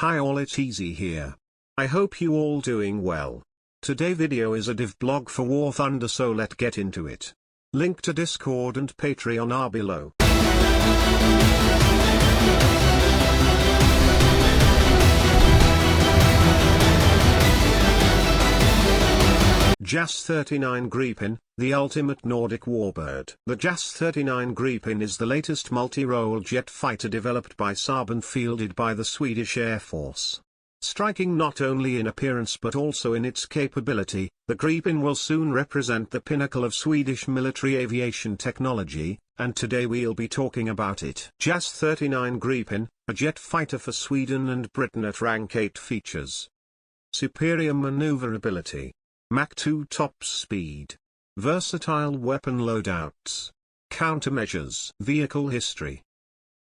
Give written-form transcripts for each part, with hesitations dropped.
Hi all, it's Easy here. I hope you all doing well. Today video is a div blog for War Thunder, so let's get into it. Link to Discord and Patreon are below. JAS39 Gripen, the ultimate Nordic warbird. The JAS39 Gripen is the latest multi-role jet fighter developed by Saab and fielded by the Swedish Air Force. Striking not only in appearance but also in its capability, the Gripen will soon represent the pinnacle of Swedish military aviation technology, and today we'll be talking about it. JAS39 Gripen, a jet fighter for Sweden and Britain at rank 8 features superior maneuverability, Mach 2 top speed, versatile weapon loadouts, countermeasures. Vehicle history.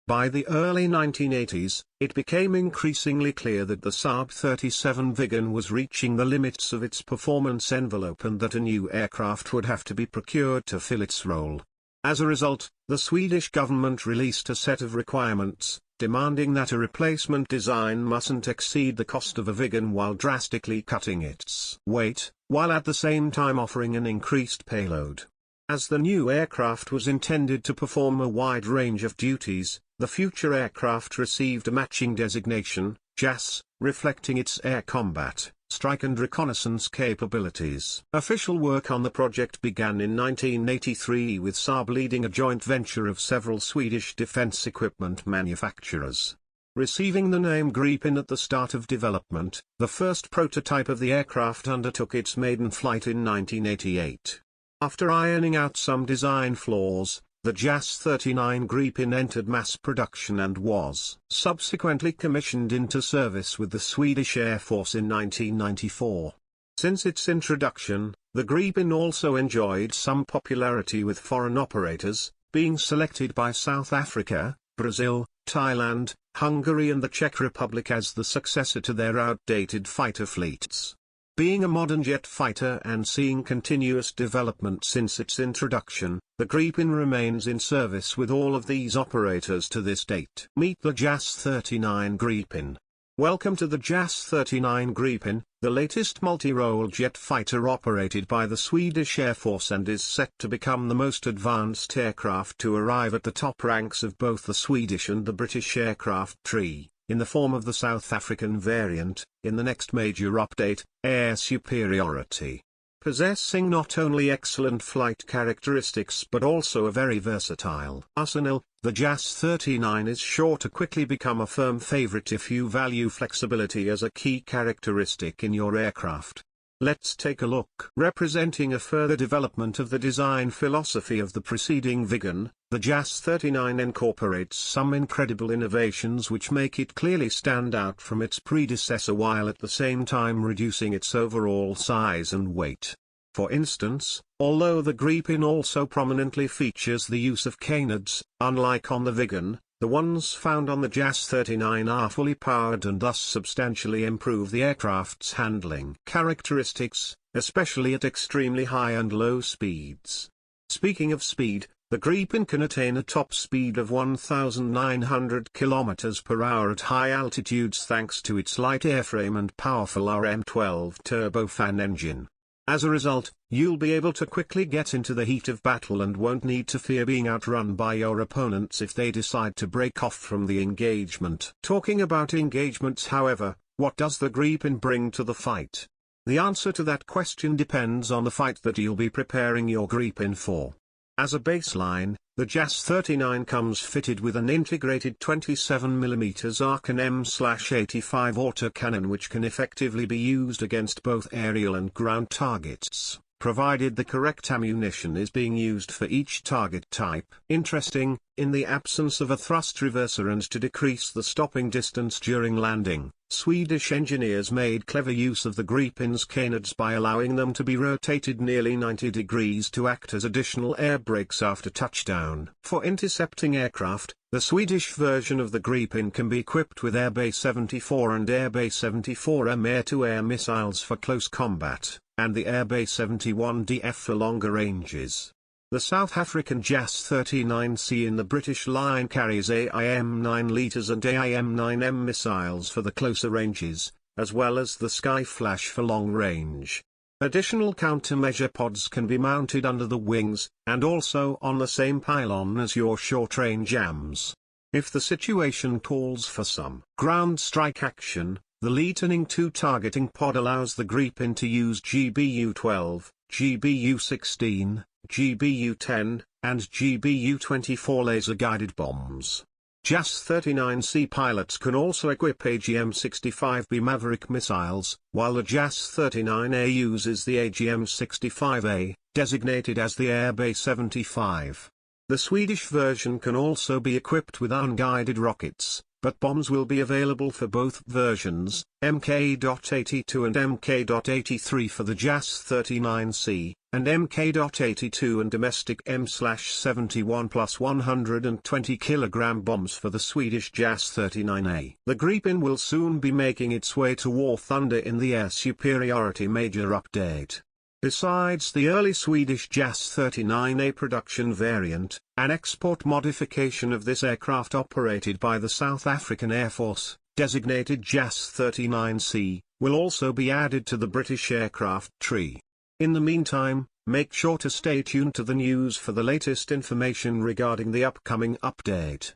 By the early 1980s, it became increasingly clear that the Saab 37 Viggen was reaching the limits of its performance envelope and that a new aircraft would have to be procured to fill its role. As a result, the Swedish government released a set of requirements, demanding that a replacement design mustn't exceed the cost of a Viggen while drastically cutting its weight, while at the same time offering an increased payload. As the new aircraft was intended to perform a wide range of duties, the future aircraft received a matching designation, JAS, reflecting its air combat, strike and reconnaissance capabilities. Official work on the project began in 1983 with Saab leading a joint venture of several Swedish defense equipment manufacturers. Receiving the name Gripen at the start of development, the first prototype of the aircraft undertook its maiden flight in 1988. After ironing out some design flaws, the JAS39 Gripen entered mass production and was subsequently commissioned into service with the Swedish Air Force in 1994. Since its introduction, the Gripen also enjoyed some popularity with foreign operators, being selected by South Africa, Brazil, Thailand, Hungary and the Czech Republic as the successor to their outdated fighter fleets. Being a modern jet fighter and seeing continuous development since its introduction, the Gripen remains in service with all of these operators to this date. Meet the JAS39 Gripen. Welcome to the JAS39 Gripen, the latest multi-role jet fighter operated by the Swedish Air Force and is set to become the most advanced aircraft to arrive at the top ranks of both the Swedish and the British aircraft tree, in the form of the South African variant, in the next major update, Air Superiority. Possessing not only excellent flight characteristics but also a very versatile arsenal, the JAS39 is sure to quickly become a firm favorite if you value flexibility as a key characteristic in your aircraft. Let's take a look. Representing a further development of the design philosophy of the preceding Viggen, the JAS39 incorporates some incredible innovations which make it clearly stand out from its predecessor while at the same time reducing its overall size and weight. For instance, although the Gripen also prominently features the use of canards, unlike on the Viggen, the ones found on the JAS39 are fully powered and thus substantially improve the aircraft's handling characteristics, especially at extremely high and low speeds. Speaking of speed, the Gripen can attain a top speed of 1,900 km per hour at high altitudes thanks to its light airframe and powerful RM12 turbofan engine. As a result, you'll be able to quickly get into the heat of battle and won't need to fear being outrun by your opponents if they decide to break off from the engagement. Talking about engagements, however, what does the Gripen bring to the fight? The answer to that question depends on the fight that you'll be preparing your Gripen for. As a baseline, the JAS39 comes fitted with an integrated 27mm Archon M/85 autocannon which can effectively be used against both aerial and ground targets, provided the correct ammunition is being used for each target type. Interesting, in the absence of a thrust reverser and to decrease the stopping distance during landing, Swedish engineers made clever use of the Gripen's canards by allowing them to be rotated nearly 90 degrees to act as additional air brakes after touchdown. For intercepting aircraft, the Swedish version of the Gripen can be equipped with Airbase 74 and Airbase 74M air-to-air missiles for close combat, and the Airbase 71DF for longer ranges. The South African JAS39C in the British line carries AIM-9 litres and AIM-9M missiles for the closer ranges, as well as the Skyflash for long range. Additional countermeasure pods can be mounted under the wings, and also on the same pylon as your short-range AMs. If the situation calls for some ground strike action, the Lightning II targeting pod allows the Gripen to use GBU-12, GBU-16, GBU-10, and GBU-24 laser-guided bombs. JAS39C pilots can also equip AGM-65B Maverick missiles, while the JAS39A uses the AGM-65A, designated as the Airbase 75. The Swedish version can also be equipped with unguided rockets, but bombs will be available for both versions, Mk.82 and Mk.83 for the JAS39C, and Mk.82 and domestic M/71 plus 120 kg bombs for the Swedish JAS39A. The Gripen will soon be making its way to War Thunder in the Air Superiority Major Update. Besides the early Swedish JAS39A production variant, an export modification of this aircraft operated by the South African Air Force, designated JAS39C, will also be added to the British aircraft tree. In the meantime, make sure to stay tuned to the news for the latest information regarding the upcoming update.